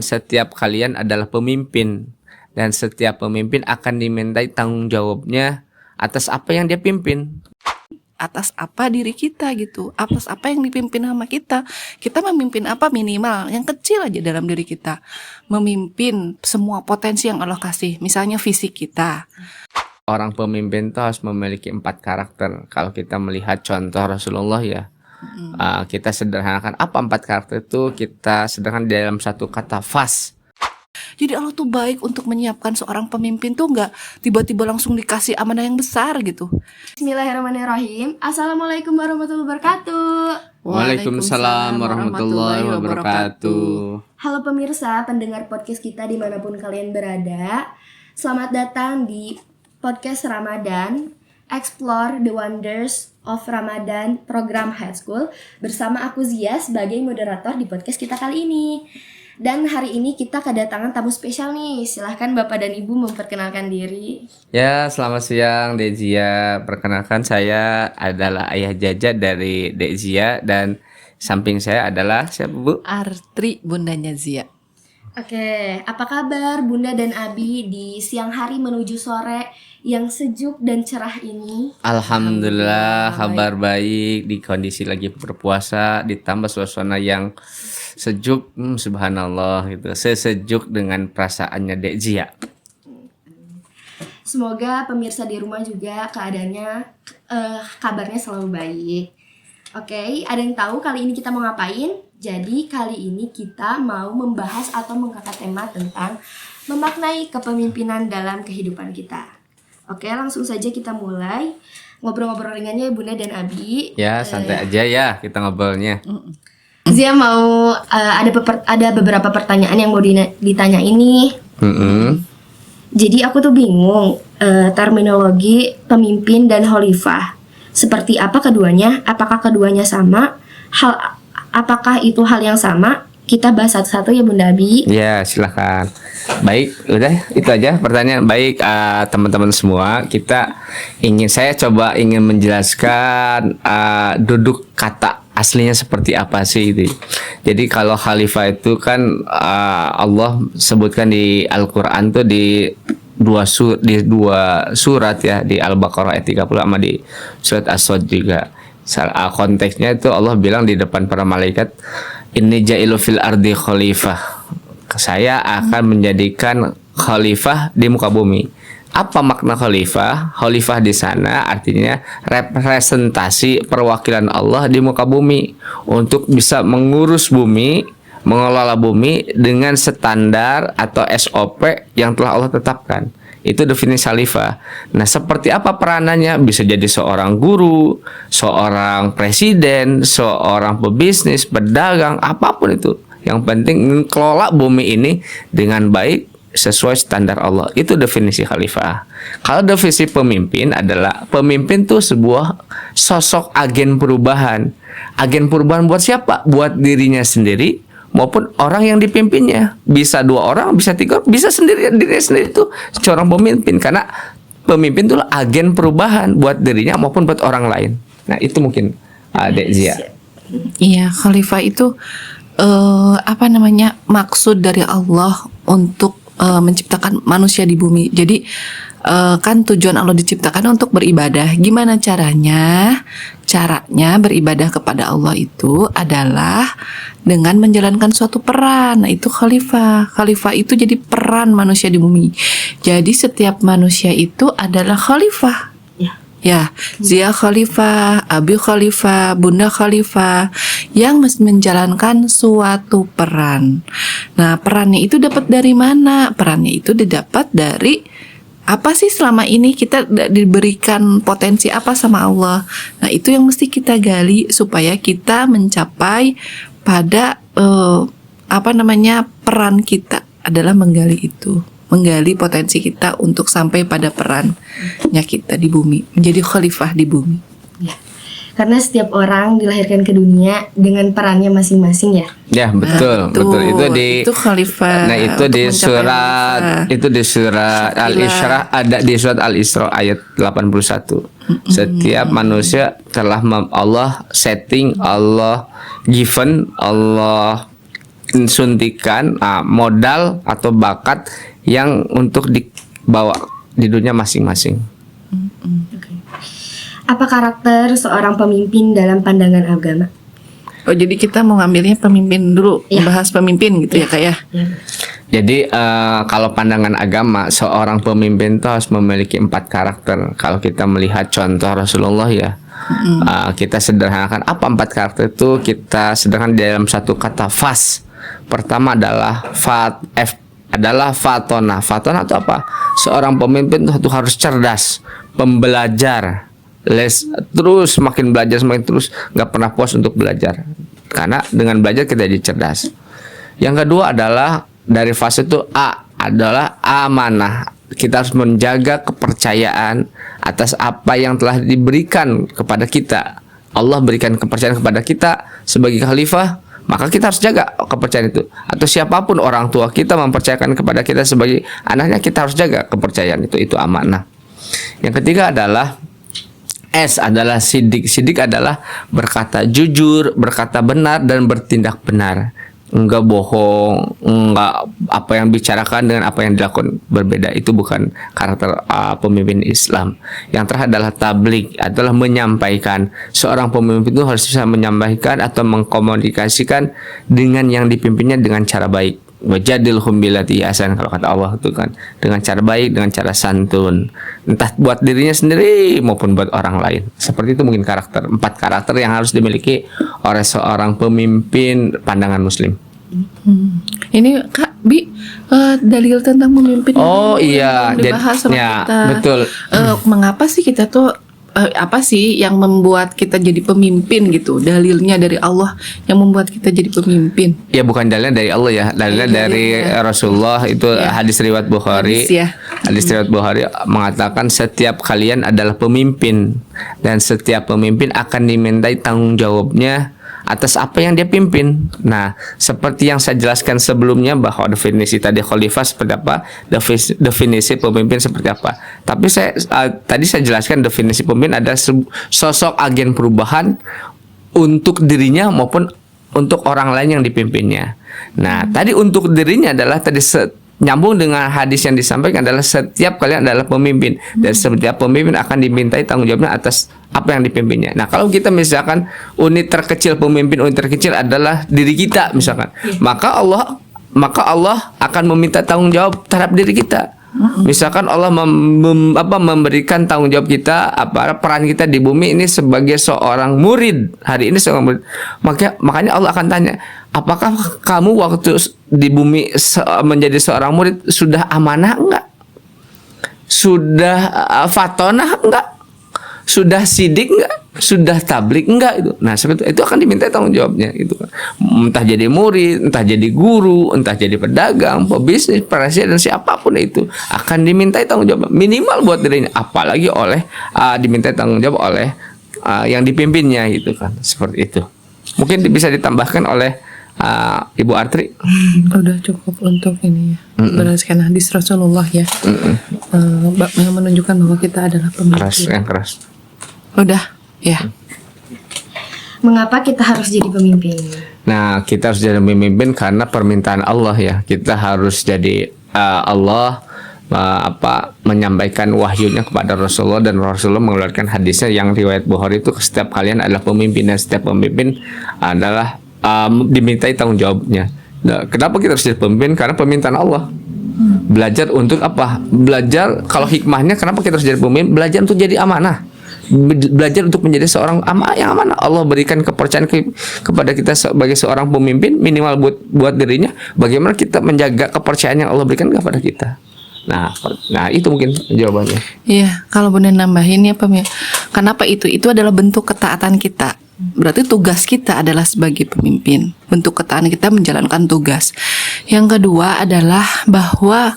setiap kalian adalah pemimpin, dan setiap pemimpin akan dimintai tanggung jawabnya atas apa yang dia pimpin. Atas apa diri kita gitu, atas apa yang dipimpin sama kita memimpin apa, minimal yang kecil aja dalam diri kita, memimpin semua potensi yang Allah kasih, misalnya fisik kita. Orang pemimpin itu harus memiliki 4 karakter. Kalau kita melihat contoh Rasulullah ya, kita sederhanakan apa 4 karakter itu, kita sederhanakan dalam satu kata, fas. Jadi Allah tuh baik untuk menyiapkan seorang pemimpin tuh nggak tiba-tiba langsung dikasih amanah yang besar gitu. Bismillahirrahmanirrahim. Assalamualaikum warahmatullahi wabarakatuh. Waalaikumsalam warahmatullahi wabarakatuh. Halo pemirsa, pendengar podcast kita dimanapun kalian berada. Selamat datang di podcast Ramadan, Explore the Wonders of Ramadan Program High School, bersama aku Zia sebagai moderator di podcast kita kali ini. Dan hari ini kita kedatangan tamu spesial nih. Silahkan Bapak dan Ibu memperkenalkan diri. Ya, selamat siang Dek Zia. Perkenalkan, saya adalah ayah Jaja dari Dek Zia, dan samping saya adalah siapa, Bu? Artri, bundanya Zia. Oke, apa kabar Bunda dan Abi di siang hari menuju sore yang sejuk dan cerah ini? Alhamdulillah, kabar baik di kondisi lagi berpuasa, ditambah suasana yang sejuk, subhanallah gitu, sesejuk dengan perasaannya Dek Zia. Semoga pemirsa di rumah juga keadaannya, kabarnya selalu baik. Oke, ada yang tahu kali ini kita mau ngapain? Jadi kali ini kita mau membahas atau mengangkat tema tentang memaknai kepemimpinan dalam kehidupan kita. Oke, langsung saja kita mulai ngobrol-ngobrol ringannya Bunda dan Abi. Ya, santai aja ya kita ngobrolnya. Zia mau ada beberapa pertanyaan yang mau ditanya ini. Jadi aku tuh bingung terminologi pemimpin dan khalifah. Seperti apa keduanya? Apakah keduanya sama? Apakah itu hal yang sama? Kita bahas satu-satu ya Bunda Abi. Ya, silakan. Baik, udah itu aja pertanyaan. Baik, teman-teman semua, saya coba ingin menjelaskan duduk kata aslinya seperti apa sih itu. Jadi kalau khalifah itu kan Allah sebutkan di Al-Qur'an tuh di dua surat ya, di Al-Baqarah ayat 30 sama di surat As-Sad juga. Konteksnya itu Allah bilang di depan para malaikat, inni ja'ilu fil ardi khalifah. Saya akan menjadikan khalifah di muka bumi. Apa makna khalifah? Khalifah di sana artinya representasi perwakilan Allah di muka bumi untuk bisa mengurus bumi, mengelola bumi dengan standar atau SOP yang telah Allah tetapkan. Itu definisi khalifah. Nah, seperti apa peranannya? Bisa jadi seorang guru, seorang presiden, seorang pebisnis, pedagang, apapun itu. Yang penting mengelola bumi ini dengan baik sesuai standar Allah. Itu definisi khalifah. Kalau definisi pemimpin adalah pemimpin tuh sebuah sosok agen perubahan. Agen perubahan buat siapa? Buat dirinya sendiri maupun orang yang dipimpinnya. Bisa 2 orang, bisa 3 orang, bisa dirinya sendiri itu seorang pemimpin. Karena pemimpin itu agen perubahan buat dirinya maupun buat orang lain. Nah, itu mungkin Dek Zia. Iya, khalifah itu maksud dari Allah untuk menciptakan manusia di bumi. Jadi kan tujuan Allah diciptakan untuk beribadah. Gimana caranya? Caranya beribadah kepada Allah itu adalah dengan menjalankan suatu peran. Nah, itu khalifah. Khalifah itu jadi peran manusia di bumi. Jadi setiap manusia itu adalah khalifah. Ya, Zia khalifah, Abi khalifah, Bunda khalifah yang menjalankan suatu peran. Nah, perannya itu dapat dari mana? Perannya itu didapat dari apa sih selama ini kita diberikan potensi apa sama Allah. Nah, itu yang mesti kita gali supaya kita mencapai pada peran kita adalah menggali itu. Menggali potensi kita untuk sampai pada perannya kita di bumi, menjadi khalifah di bumi. Ya. Karena setiap orang dilahirkan ke dunia dengan perannya masing-masing ya. Ya, betul. Itu khalifah. Nah, itu di surat Al-Isra, ada di surat Al-Isra ayat 81. Setiap manusia telah Allah setting, Allah given, Allah suntikan modal atau bakat yang untuk dibawa di dunia masing-masing. Oke. Apa karakter seorang pemimpin dalam pandangan agama? Oh, jadi kita mau ngambilnya pemimpin dulu, Iya. bahas pemimpin gitu ya Kak ya. Jadi kalau pandangan agama, seorang pemimpin itu harus memiliki 4 karakter. Kalau kita melihat contoh Rasulullah ya, kita sederhanakan apa 4 karakter itu, kita sederhanakan dalam satu kata fas. Pertama adalah fatona. Fatona itu apa? Seorang pemimpin itu harus cerdas, pembelajar, terus semakin belajar semakin terus, nggak pernah puas untuk belajar. Karena dengan belajar kita jadi cerdas. Yang kedua adalah dari fase itu adalah amanah. Kita harus menjaga kepercayaan atas apa yang telah diberikan kepada kita. Allah berikan kepercayaan kepada kita sebagai khalifah, maka kita harus jaga kepercayaan itu. Atau siapapun orang tua kita mempercayakan kepada kita sebagai anaknya, kita harus jaga kepercayaan itu. Itu amanah. Yang ketiga adalah adalah sidik. Sidik adalah berkata jujur, berkata benar, dan bertindak benar. Enggak bohong, enggak apa yang bicarakan dengan apa yang dilakukan berbeda. Itu bukan karakter pemimpin Islam. Yang terakhir adalah tabligh, adalah menyampaikan. Seorang pemimpin itu harus bisa menyampaikan atau mengkomunikasikan dengan yang dipimpinnya dengan cara baik. Wajadilhum billati ahsan, kalau kata Allah itu kan, dengan cara baik, dengan cara santun, entah buat dirinya sendiri maupun buat orang lain. Seperti itu mungkin 4 karakter yang harus dimiliki oleh seorang pemimpin pandangan Muslim. Ini Kak Bi, dalil tentang pemimpin Oh yang iya, dibahas sama ya, kita. betul. Mengapa sih kita tuh apa sih yang membuat kita jadi pemimpin gitu? Dalilnya dari Allah yang membuat kita jadi pemimpin. Ya bukan dalilnya dari Allah ya, dalilnya dari Rasulullah. Itu hadis riwayat Bukhari. Hadis riwayat Bukhari mengatakan setiap kalian adalah pemimpin, dan setiap pemimpin akan dimintai tanggung jawabnya atas apa yang dia pimpin. Nah, seperti yang saya jelaskan sebelumnya bahwa definisi tadi khalifah seperti apa, definisi pemimpin seperti apa. Tapi tadi saya jelaskan definisi pemimpin adalah sosok agen perubahan untuk dirinya maupun untuk orang lain yang dipimpinnya. Nah, tadi untuk dirinya adalah tadi nyambung dengan hadis yang disampaikan adalah setiap kalian adalah pemimpin, dan setiap pemimpin akan dimintai tanggung jawabnya atas apa yang dipimpinnya. Nah, kalau kita misalkan unit terkecil adalah diri kita misalkan, maka Allah akan meminta tanggung jawab terhadap diri kita. Misalkan Allah memberikan tanggung jawab kita, peran kita di bumi ini sebagai seorang murid. Hari ini seorang murid. Makanya Allah akan tanya, apakah kamu waktu di bumi menjadi seorang murid sudah amanah enggak? Sudah fatonah enggak? Sudah sidik enggak? Sudah tabligh enggak itu? Nah, seperti itu akan diminta tanggung jawabnya itu kan. Entah jadi murid, entah jadi guru, entah jadi pedagang, pebisnis, presiden, siapapun itu akan dimintai tanggung jawab minimal buat dirinya, apalagi oleh dimintai tanggung jawab oleh yang dipimpinnya gitu kan. Seperti itu. Mungkin bisa ditambahkan oleh Ibu Artri. Udah cukup untuk ini ya. Berdasarkan hadis Rasulullah ya. Yang menunjukkan bahwa kita adalah pemimpin. Keras. Udah, ya. Mengapa kita harus jadi pemimpin? Nah, kita harus jadi pemimpin karena permintaan Allah ya. Kita harus jadi Allah menyampaikan wahyunya kepada Rasulullah, dan Rasulullah mengeluarkan hadisnya yang riwayat Bukhari itu, setiap kalian adalah pemimpin, dan setiap pemimpin adalah dimintai tanggung jawabnya. Nah, kenapa kita harus jadi pemimpin? Karena permintaan Allah. Belajar untuk apa? Belajar, kalau hikmahnya kenapa kita harus jadi pemimpin? Belajar untuk jadi amanah. Belajar untuk menjadi seorang yang amanah. Allah berikan kepercayaan kepada kita sebagai seorang pemimpin, minimal buat dirinya. Bagaimana kita menjaga kepercayaan yang Allah berikan kepada kita. Nah itu mungkin jawabannya. Iya, kalau boleh nambahin ya kenapa itu? Itu adalah bentuk ketaatan kita. Berarti tugas kita adalah sebagai pemimpin. Bentuk ketaatan kita menjalankan tugas. Yang kedua adalah bahwa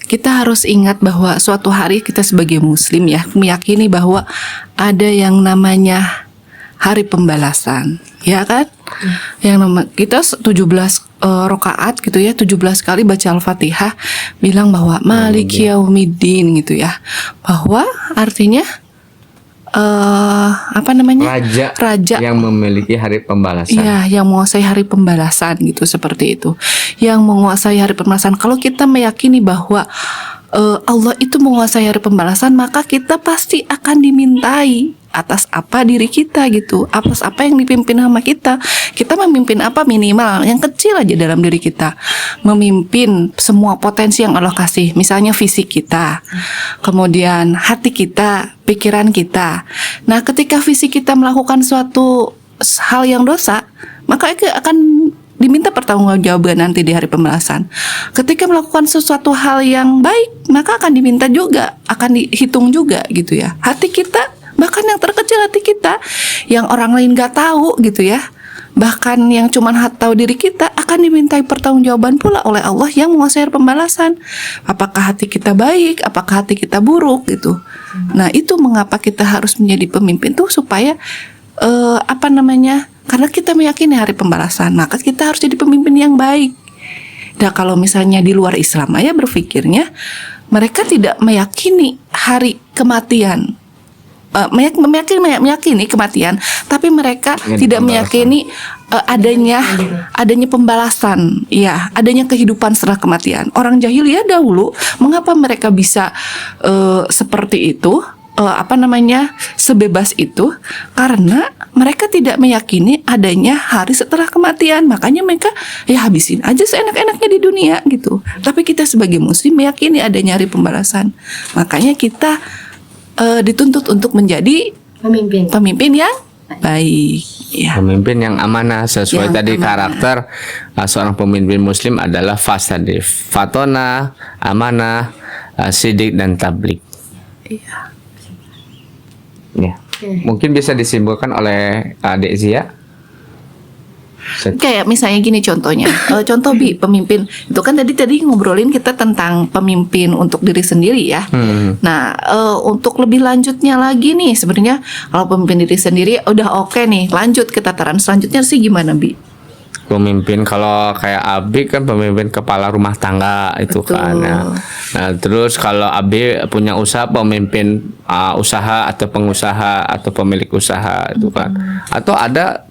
kita harus ingat bahwa suatu hari kita sebagai muslim ya, meyakini bahwa ada yang namanya hari pembalasan, ya kan? Yang kita 17 rakaat gitu ya, 17 kali baca Al-Fatihah, bilang bahwa Maliki Yaumiddin gitu ya. Bahwa artinya apa namanya? Raja yang memiliki hari pembalasan. Iya, yang menguasai hari pembalasan gitu, seperti itu. Yang menguasai hari pembalasan. Kalau kita meyakini bahwa Allah itu menguasai hari pembalasan, maka kita pasti akan dimintai atas apa diri kita gitu, atas apa yang dipimpin sama kita. Kita memimpin apa, minimal yang kecil aja dalam diri kita, memimpin semua potensi yang Allah kasih, misalnya fisik kita, kemudian hati kita, pikiran kita. Nah, ketika fisik kita melakukan suatu hal yang dosa, maka akan diminta pertanggungjawaban nanti di hari pembalasan. Ketika melakukan sesuatu hal yang baik, maka akan diminta juga, akan dihitung juga gitu ya. Hati kita, bahkan yang terkecil hati kita, yang orang lain gak tahu gitu ya, bahkan yang cuman tahu diri kita, akan dimintai pertanggungjawaban pula oleh Allah yang menguasai pembalasan. Apakah hati kita baik, apakah hati kita buruk gitu. Nah, itu mengapa kita harus menjadi pemimpin tuh, supaya karena kita meyakini hari pembalasan, maka kita harus jadi pemimpin yang baik. Nah, kalau misalnya di luar Islam ya berpikirnya, mereka tidak meyakini hari kematian, meyakini kematian, tapi mereka tidak meyakini adanya pembalasan, ya, adanya kehidupan setelah kematian. Orang jahiliyah dahulu, mengapa mereka bisa seperti itu? Sebebas itu, karena mereka tidak meyakini adanya hari setelah kematian. Makanya mereka ya habisin aja seenak-enaknya di dunia gitu. Tapi kita sebagai muslim meyakini adanya hari pembalasan. Makanya kita dituntut untuk menjadi pemimpin yang baik ya. Pemimpin yang amanah, sesuai Yang tadi amanah. karakter seorang pemimpin muslim adalah fasadif, fatona, amanah, sidik dan tablik. Iya. Ya. Mungkin bisa disimpulkan oleh Dek Zia. Kayak misalnya gini contohnya, contoh pemimpin itu kan tadi ngobrolin kita tentang pemimpin untuk diri sendiri ya. Nah, untuk lebih lanjutnya lagi nih, sebenarnya kalau pemimpin diri sendiri udah oke nih, lanjut ke tataran selanjutnya sih gimana, Bi? Pemimpin kalau kayak Abi kan pemimpin kepala rumah tangga itu. Betul. Kan. Nah, terus kalau Abi punya usaha, pemimpin usaha atau pengusaha atau pemilik usaha itu kan. Atau ada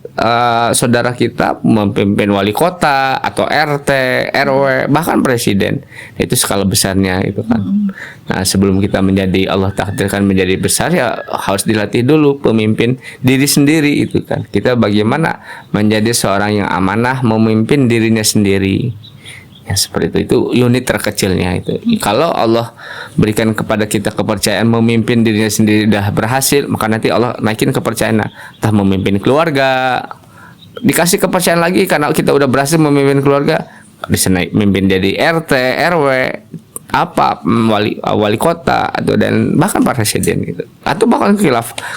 saudara kita memimpin wali kota atau RT, RW, bahkan presiden. Itu skala besarnya itu kan. Nah, sebelum kita menjadi, Allah takdirkan menjadi besar, ya harus dilatih dulu pemimpin diri sendiri itu kan. Kita bagaimana menjadi seorang yang amanah, memimpin dirinya sendiri. Ya seperti itu unit terkecilnya itu. Kalau Allah berikan kepada kita kepercayaan memimpin dirinya sendiri sudah berhasil, maka nanti Allah naikin kepercayaan, entah memimpin keluarga, dikasih kepercayaan lagi karena kita udah berhasil memimpin keluarga, bisa naik memimpin jadi RT, RW, wali kota, atau dan bahkan presiden gitu, atau bahkan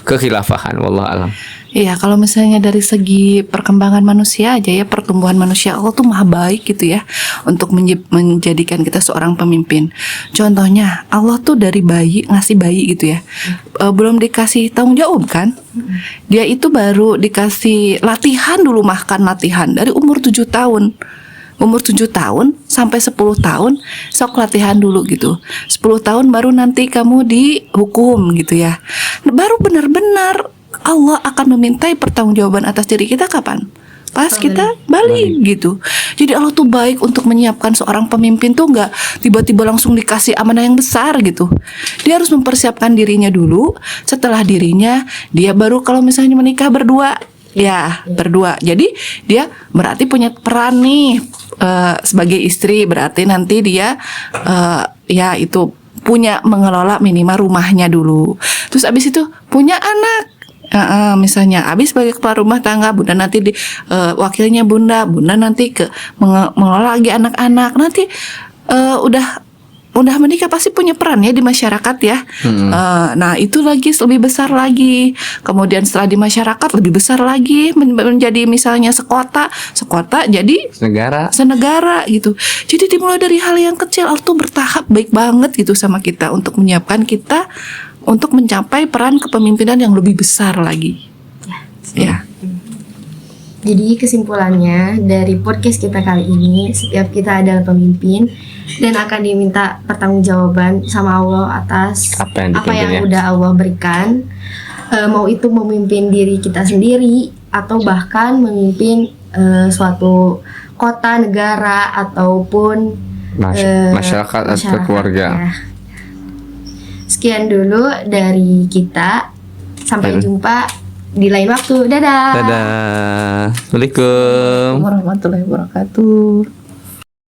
kekhilafahan, wallahu alam. Iya, kalau misalnya dari segi perkembangan manusia aja ya, pertumbuhan manusia, Allah tuh maha baik gitu ya, untuk menjadikan kita seorang pemimpin. Contohnya Allah tuh dari bayi, ngasih bayi gitu ya, belum dikasih tanggung jawab kan, dia itu baru dikasih latihan dulu, makan latihan dari umur 7 tahun. Umur 7 tahun sampai 10 tahun sok latihan dulu gitu. 10 tahun baru nanti kamu dihukum gitu ya. Baru benar-benar Allah akan memintai pertanggungjawaban atas diri kita kapan? Pas kita balik gitu. Jadi Allah tuh baik untuk menyiapkan seorang pemimpin tuh nggak tiba-tiba langsung dikasih amanah yang besar gitu. Dia harus mempersiapkan dirinya dulu. Setelah dirinya, dia baru kalau misalnya menikah berdua. Ya, berdua. Jadi dia berarti punya peran nih sebagai istri. Berarti nanti dia ya itu punya mengelola minimal rumahnya dulu. Terus abis itu punya anak. Misalnya abis sebagai kepala rumah tangga, bunda nanti wakilnya bunda nanti mengelola lagi anak-anak. Nanti udah menikah pasti punya peran ya di masyarakat ya. Nah itu lagi lebih besar lagi. Kemudian setelah di masyarakat lebih besar lagi, menjadi misalnya sekota jadi senegara gitu. Jadi dimulai dari hal yang kecil. Allah tuh bertahap baik banget gitu sama kita, untuk menyiapkan kita untuk mencapai peran kepemimpinan yang lebih besar lagi. Ya. Jadi kesimpulannya dari podcast kita kali ini, setiap kita adalah pemimpin dan akan diminta pertanggungjawaban sama Allah atas apa yang udah Allah berikan. mau itu memimpin diri kita sendiri atau bahkan memimpin suatu kota, negara ataupun Masyarakat atau keluarga. ya. Sekian dulu dari kita. Sampai jumpa di lain waktu. Dadah. Dadah. Assalamualaikum. Warahmatullahi wabarakatuh.